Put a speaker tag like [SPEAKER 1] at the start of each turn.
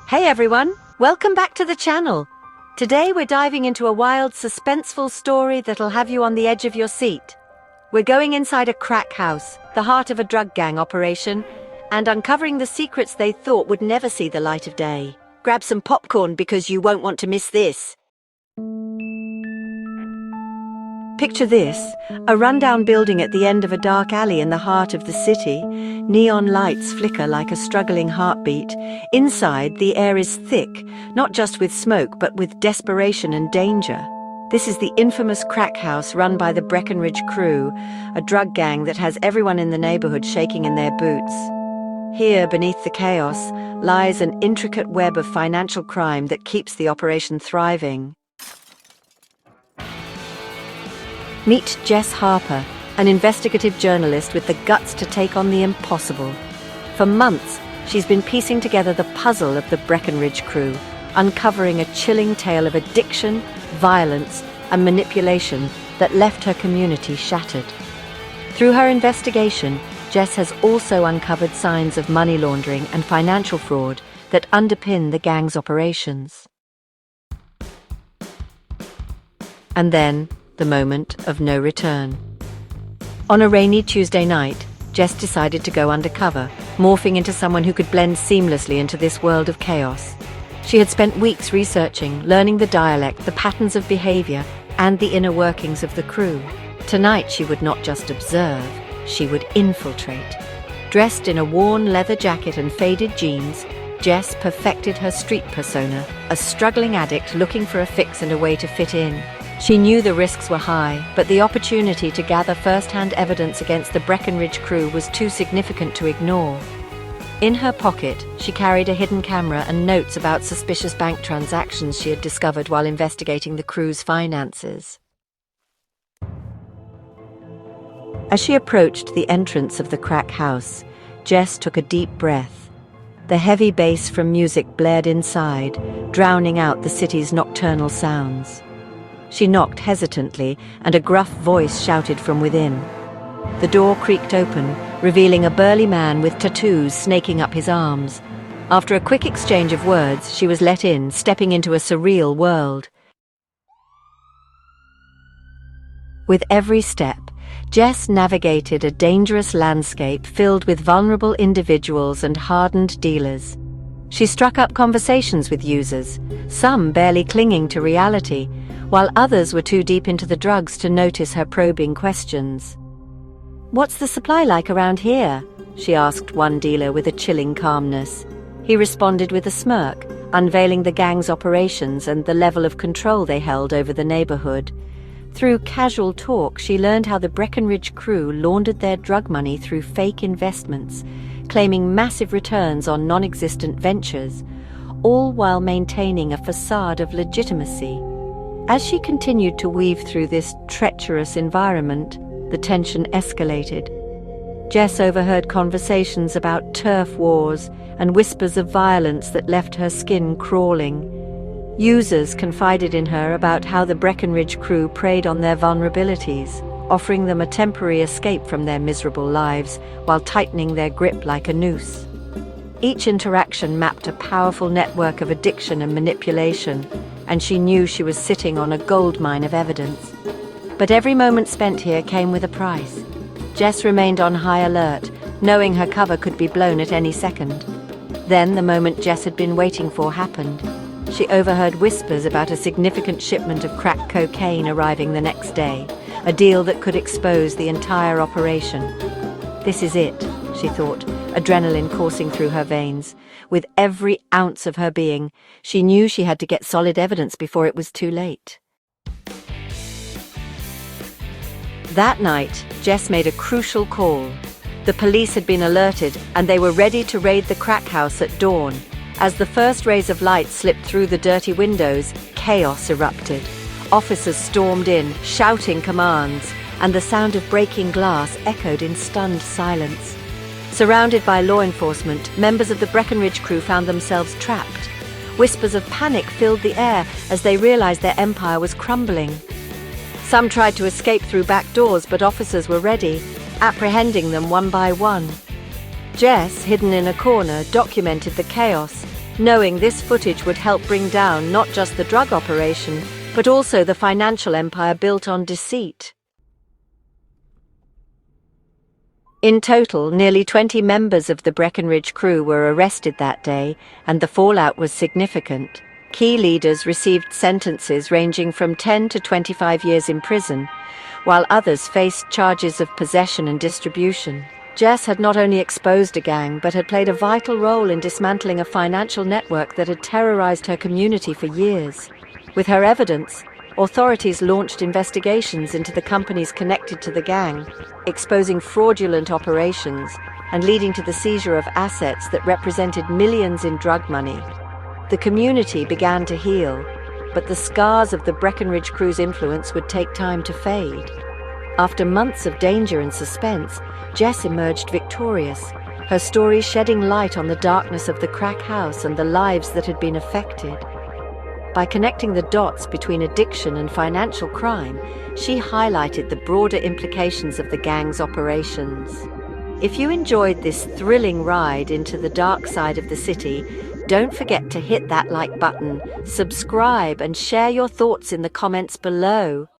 [SPEAKER 1] Hey everyone, welcome back to the channel. Today we're diving into a wild, suspenseful story that'll have you on the edge of your seat. We're going inside a crack house, the heart of a drug gang operation, and uncovering the secrets they thought would never see the light of day. Grab some popcorn because you won't want to miss this. Picture this, a rundown building at the end of a dark alley in the heart of the city. Neon lights flicker like a struggling heartbeat. Inside, the air is thick, not just with smoke, but with desperation and danger. This is the infamous crack house run by the Breenidge crew, a drug gang that has everyone in the neighborhood shaking in their boots. Here, beneath the chaos, lies an intricate web of financial crime that keeps the operation thriving. Meet Jess Harper, an investigative journalist with the guts to take on the impossible. For months, she's been piecing together the puzzle of the Breenidge crew, uncovering a chilling tale of addiction, violence, and manipulation that left her community shattered. Through her investigation, Jess has also uncovered signs of money laundering and financial fraud that underpin the gang's operations. And then, the moment of no return. On a rainy Tuesday night, Jess decided to go undercover, morphing into someone who could blend seamlessly into this world of chaos. She had spent weeks researching, learning the dialect, the patterns of behavior, and the inner workings of the crew. Tonight she would not just observe, she would infiltrate. Dressed in a worn leather jacket and faded jeans, Jess perfected her street persona, a struggling addict looking for a fix and a way to fit in. She knew the risks were high, but the opportunity to gather first-hand evidence against the Breenidge crew was too significant to ignore. In her pocket, she carried a hidden camera and notes about suspicious bank transactions she had discovered while investigating the crew's finances. As she approached the entrance of the crack house, Jess took a deep breath. The heavy bass from music blared inside, drowning out the city's nocturnal sounds. She knocked hesitantly, and a gruff voice shouted from within. The door creaked open, revealing a burly man with tattoos snaking up his arms. After a quick exchange of words, she was let in, stepping into a surreal world. With every step, Jess navigated a dangerous landscape filled with vulnerable individuals and hardened dealers. She struck up conversations with users, some barely clinging to reality, while others were too deep into the drugs to notice her probing questions. "What's the supply like around here?" she asked one dealer with a chilling calmness. He responded with a smirk, unveiling the gang's operations and the level of control they held over the neighborhood. Through casual talk, she learned how the Breenidge crew laundered their drug money through fake investments, claiming massive returns on non-existent ventures, all while maintaining a facade of legitimacy. As she continued to weave through this treacherous environment, the tension escalated. Jess overheard conversations about turf wars and whispers of violence that left her skin crawling. Users confided in her about how the Breenidge crew preyed on their vulnerabilities, offering them a temporary escape from their miserable lives while tightening their grip like a noose. Each interaction mapped a powerful network of addiction and manipulation, and she knew she was sitting on a goldmine of evidence. But every moment spent here came with a price. Jess remained on high alert, knowing her cover could be blown at any second. Then the moment Jess had been waiting for happened. She overheard whispers about a significant shipment of crack cocaine arriving the next day, a deal that could expose the entire operation. This is it, she thought, adrenaline coursing through her veins. With every ounce of her being, she knew she had to get solid evidence before it was too late. That night, Jess made a crucial call. The police had been alerted, and they were ready to raid the crack house at dawn. As the first rays of light slipped through the dirty windows, chaos erupted. Officers stormed in, shouting commands, and the sound of breaking glass echoed in stunned silence. Surrounded by law enforcement, members of the Breenidge crew found themselves trapped. Whispers of panic filled the air as they realized their empire was crumbling. Some tried to escape through back doors, but officers were ready, apprehending them one by one. Jess, hidden in a corner, documented the chaos, knowing this footage would help bring down not just the drug operation, but also the financial empire built on deceit. In total, nearly 20 members of the Breenidge crew were arrested that day, and the fallout was significant. Key leaders received sentences ranging from 10 to 25 years in prison, while others faced charges of possession and distribution. Jess had not only exposed a gang, but had played a vital role in dismantling a financial network that had terrorized her community for years. With her evidence, authorities launched investigations into the companies connected to the gang, exposing fraudulent operations and leading to the seizure of assets that represented millions in drug money. The community began to heal, but the scars of the Breenidge crew's influence would take time to fade. After months of danger and suspense, Jess emerged victorious, her story shedding light on the darkness of the crack house and the lives that had been affected. By connecting the dots between addiction and financial crime, she highlighted the broader implications of the gang's operations. If you enjoyed this thrilling ride into the dark side of the city, don't forget to hit that like button, subscribe, and share your thoughts in the comments below.